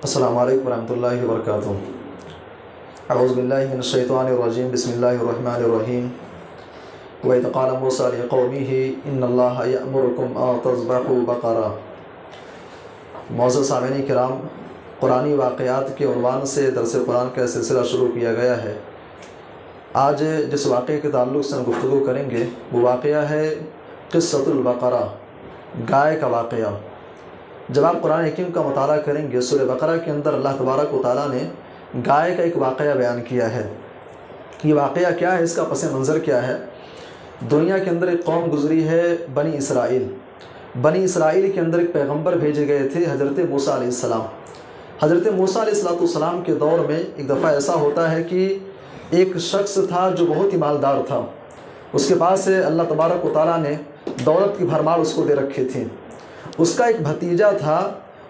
السلام علیکم ورحمۃ اللہ وبرکاتہ۔ اعوذ باللہ من الشیطان الرجیم، بسم اللہ الرحمن الرحیم۔ وَإِذْ قَالَ مُوسَىٰ لِقَوْمِهِ إِنَّ اللَّهَ يَأْمُرُكُمْ أَن تَذْبَحُوا بَقَرَةً۔ معزز سامعین کرام، قرآنی واقعات کے عنوان سے درس قرآن کا سلسلہ شروع کیا گیا ہے۔ آج جس واقعے کے تعلق سے ہم گفتگو کریں گے وہ واقعہ ہے قصۃ البقرہ، گائے کا واقعہ۔ جب آپ قرآن حکیم کا مطالعہ کریں گے، سورہ بقرہ کے اندر اللہ تبارک و تعالیٰ نے گائے کا ایک واقعہ بیان کیا ہے۔ یہ واقعہ کیا ہے، اس کا پس منظر کیا ہے؟ دنیا کے اندر ایک قوم گزری ہے، بنی اسرائیل۔ بنی اسرائیل کے اندر ایک پیغمبر بھیجے گئے تھے، حضرت موسیٰ علیہ السلام۔ حضرت موسیٰ علیہ السلام کے دور میں ایک دفعہ ایسا ہوتا ہے کہ ایک شخص تھا جو بہت ہی مالدار تھا۔ اس کے پاس سے اللہ تبارک و تعالیٰ نے دولت کی بھرمار اس کو دے رکھی تھی۔ اس کا ایک بھتیجا تھا،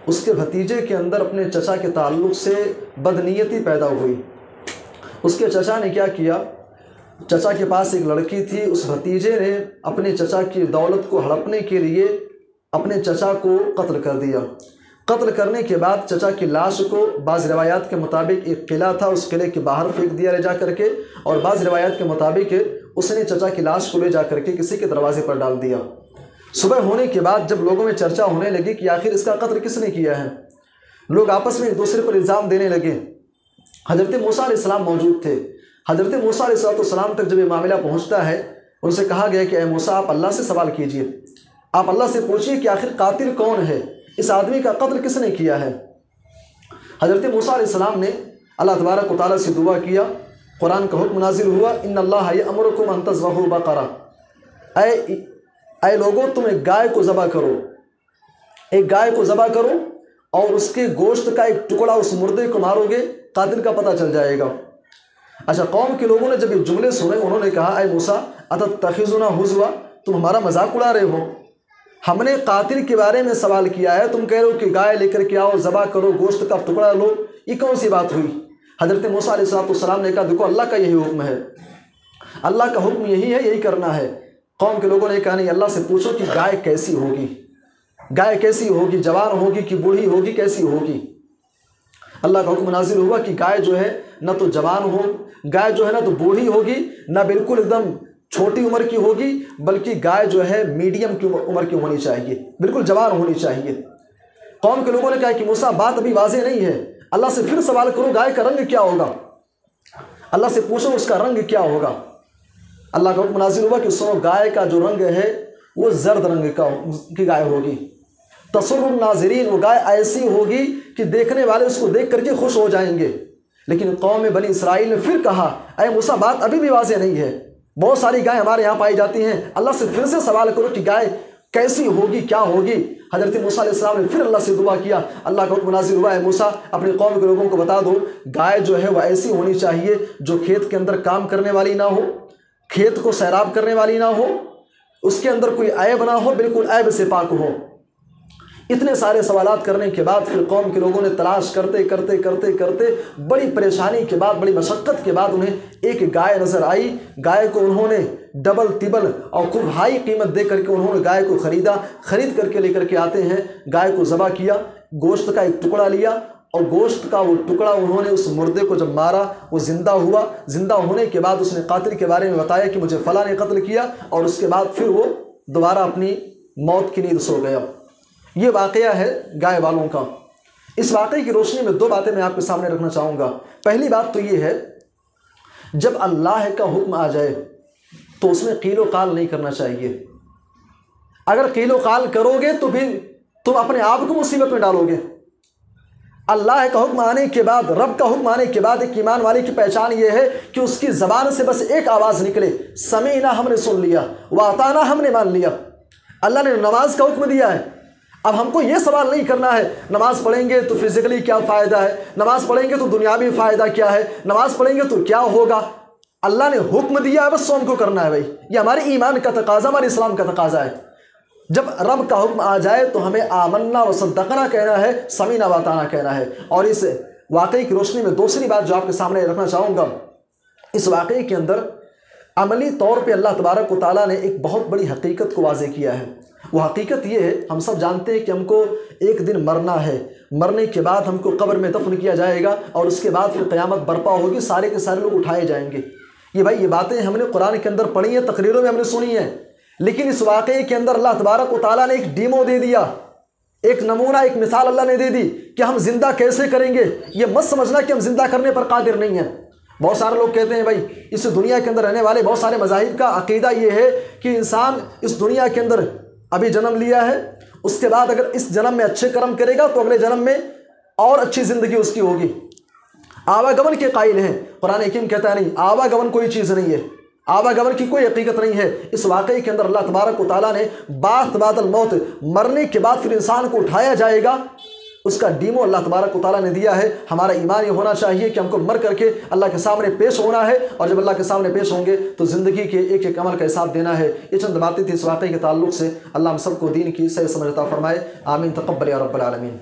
اس کے بھتیجے کے اندر اپنے چچا کے تعلق سے بدنیتی پیدا ہوئی۔ اس کے چچا نے کیا کیا، چچا کے پاس ایک لڑکی تھی، اس بھتیجے نے اپنے چچا کی دولت کو ہڑپنے کے لیے اپنے چچا کو قتل کر دیا۔ قتل کرنے کے بعد چچا کی لاش کو بعض روایات کے مطابق ایک قلعہ تھا، اس قلعے کے باہر پھینک دیا لے جا کر کے، اور بعض روایات کے مطابق اس نے چچا کی لاش کو لے جا کر کے کسی کے دروازے پر ڈال دیا۔ صبح ہونے کے بعد جب لوگوں میں چرچا ہونے لگی کہ آخر اس کا قتل کس نے کیا ہے، لوگ آپس میں ایک دوسرے پر الزام دینے لگے۔ حضرت موسیٰ علیہ السلام موجود تھے۔ حضرت موسیٰ علیہ السلام تک جب یہ معاملہ پہنچتا ہے، ان سے کہا گیا کہ اے موسیٰ، آپ اللہ سے سوال کیجئے، آپ اللہ سے پوچھئے کہ آخر قاتل کون ہے، اس آدمی کا قتل کس نے کیا ہے۔ حضرت موسیٰ علیہ السلام نے اللہ تبارک و تعالیٰ سے دعا کیا، قرآن کا حکم نازل ہوا، ان اللہ یأمرکم ان تذبحوا بقرہ، اے لوگوں، تم ایک گائے کو ذبح کرو، ایک گائے کو ذبح کرو اور اس کے گوشت کا ایک ٹکڑا اس مردے کو مارو گے، قاتل کا پتہ چل جائے گا۔ اچھا، قوم کے لوگوں نے جب یہ جملے سنے، انہوں نے کہا، اے موسیٰ اتتخذنا ہزوا، تم ہمارا مذاق اڑا رہے ہو، ہم نے قاتل کے بارے میں سوال کیا ہے، تم کہہ رہے ہو کہ گائے لے کر کے آؤ، ذبح کرو، گوشت کا ٹکڑا لو، یہ کون سی بات ہوئی؟ حضرت موسیٰ علیہ السلام نے کہا، دیکھو اللہ کا یہی حکم ہے، اللہ کا حکم یہی ہے، یہی کرنا ہے۔ قوم کے لوگوں نے کہا، نہیں، اللہ سے پوچھو کہ گائے کیسی ہوگی، گائے کیسی ہوگی، جوان ہوگی کہ بوڑھی ہوگی، کیسی ہوگی۔ اللہ کا حکم نازل ہوا کہ گائے جو ہے نہ تو جوان ہو، گائے جو ہے نہ تو بوڑھی ہوگی، نہ بالکل ایک دم چھوٹی عمر کی ہوگی، بلکہ گائے جو ہے میڈیم کی عمر کی ہونی چاہیے، بالکل جوان ہونی چاہیے۔ قوم کے لوگوں نے کہا کہ موسیٰ، بات ابھی واضح نہیں ہے، اللہ سے پھر سوال کرو، گائے کا رنگ کیا ہوگا، اللہ سے پوچھو اس کا رنگ کیا ہوگا۔ اللہ کا حکم نازل ہوا کہ سنو، گائے کا جو رنگ ہے وہ زرد رنگ کی گائے ہوگی، تسر الناظرین، وہ گائے ایسی ہوگی کہ دیکھنے والے اس کو دیکھ کر کے خوش ہو جائیں گے۔ لیکن قوم بنی اسرائیل نے پھر کہا، اے موسیٰ، بات ابھی بھی واضح نہیں ہے، بہت ساری گائے ہمارے یہاں پائی جاتی ہیں، اللہ سے پھر سے سوال کرو کہ گائے کیسی ہوگی، کیا ہوگی۔ حضرت موسیٰ علیہ السلام نے پھر اللہ سے دعا کیا۔ اللہ کا حکم نازل ہوا، اے موسیٰ، اپنی قوم کے لوگوں کو بتا دو، گائے جو ہے وہ ایسی ہونی چاہیے جو کھیت کے اندر کام کرنے والی نہ ہو، کھیت کو سیراب کرنے والی نہ ہو، اس کے اندر کوئی عیب نہ ہو، بالکل عیب سے پاک ہو۔ اتنے سارے سوالات کرنے کے بعد پھر قوم کے لوگوں نے تلاش کرتے کرتے کرتے کرتے بڑی پریشانی کے بعد، بڑی مشقت کے بعد انہیں ایک گائے نظر آئی۔ گائے کو انہوں نے ڈبل تبل اور خوب ہائی قیمت دے کر کے انہوں نے گائے کو خریدا، خرید کر کے لے کر کے آتے ہیں، گائے کو ذبح کیا، گوشت کا ایک ٹکڑا لیا، اور گوشت کا وہ ٹکڑا انہوں نے اس مردے کو جب مارا، وہ زندہ ہوا۔ زندہ ہونے کے بعد اس نے قاتل کے بارے میں بتایا کہ مجھے فلاں نے قتل کیا، اور اس کے بعد پھر وہ دوبارہ اپنی موت کی نیند سو گیا۔ یہ واقعہ ہے گائے والوں کا۔ اس واقعے کی روشنی میں دو باتیں میں آپ کے سامنے رکھنا چاہوں گا۔ پہلی بات تو یہ ہے، جب اللہ کا حکم آ جائے تو اس میں قیل و قال نہیں کرنا چاہیے۔ اگر قیل و قال کرو گے تو پھر تم اپنے آپ کو مصیبت میں ڈالو گے۔ اللہ کا حکم آنے کے بعد، رب کا حکم آنے کے بعد ایک ایمان والے کی پہچان یہ ہے کہ اس کی زبان سے بس ایک آواز نکلے، سمعنا، ہم نے سن لیا، واطعنا، ہم نے مان لیا۔ اللہ نے نماز کا حکم دیا ہے، اب ہم کو یہ سوال نہیں کرنا ہے نماز پڑھیں گے تو فزیکلی کیا فائدہ ہے، نماز پڑھیں گے تو دنیاوی فائدہ کیا ہے، نماز پڑھیں گے تو کیا ہوگا۔ اللہ نے حکم دیا ہے، بس سو ہم کو کرنا ہے۔ بھائی، یہ ہمارے ایمان کا تقاضا، ہمارے اسلام کا تقاضا ہے۔ جب رب کا حکم آ جائے تو ہمیں آمنا و صدقنا کہنا ہے، سمینا واطعنا کہنا ہے۔ اور اس واقعے کی روشنی میں دوسری بات جو آپ کے سامنے رکھنا چاہوں گا، اس واقعے کے اندر عملی طور پہ اللہ تبارک و تعالیٰ نے ایک بہت بڑی حقیقت کو واضح کیا ہے۔ وہ حقیقت یہ ہے، ہم سب جانتے ہیں کہ ہم کو ایک دن مرنا ہے، مرنے کے بعد ہم کو قبر میں دفن کیا جائے گا اور اس کے بعد پھر قیامت برپا ہوگی، سارے کے سارے لوگ اٹھائے جائیں گے۔ یہ باتیں ہم نے قرآن کے اندر پڑھی ہیں، تقریروں میں ہم نے سنی ہیں، لیکن اس واقعے کے اندر اللہ تبارک و تعالیٰ نے ایک ڈیمو دے دیا، ایک نمونہ، ایک مثال اللہ نے دے دی کہ ہم زندہ کیسے کریں گے۔ یہ مت سمجھنا کہ ہم زندہ کرنے پر قادر نہیں ہیں۔ بہت سارے لوگ کہتے ہیں بھائی اس دنیا کے اندر رہنے والے بہت سارے مذاہب کا عقیدہ یہ ہے کہ انسان اس دنیا کے اندر ابھی جنم لیا ہے، اس کے بعد اگر اس جنم میں اچھے کرم کرے گا تو اگلے جنم میں اور اچھی زندگی اس کی ہوگی۔ آواگمن کے قائل ہیں۔ قرآن حکیم کہتا ہے نہیں، آواگمن کوئی چیز نہیں ہے، آواگمن کی کوئی حقیقت نہیں ہے۔ اس واقعے کے اندر اللہ تبارک و تعالیٰ نے بعث بعد الموت، مرنے کے بعد پھر انسان کو اٹھایا جائے گا، اس کا ڈیمو اللہ تبارک و تعالیٰ نے دیا ہے۔ ہمارا ایمان یہ ہونا چاہیے کہ ہم کو مر کر کے اللہ کے سامنے پیش ہونا ہے، اور جب اللہ کے سامنے پیش ہوں گے تو زندگی کے ایک ایک عمل کا حساب دینا ہے۔ یہ چند باتیں تھیں اس واقعے کے تعلق سے۔ اللہ ہم سب کو دین کی صحیح سمجھ عطا فرمائے، آمین، تقبل یا رب العالمین۔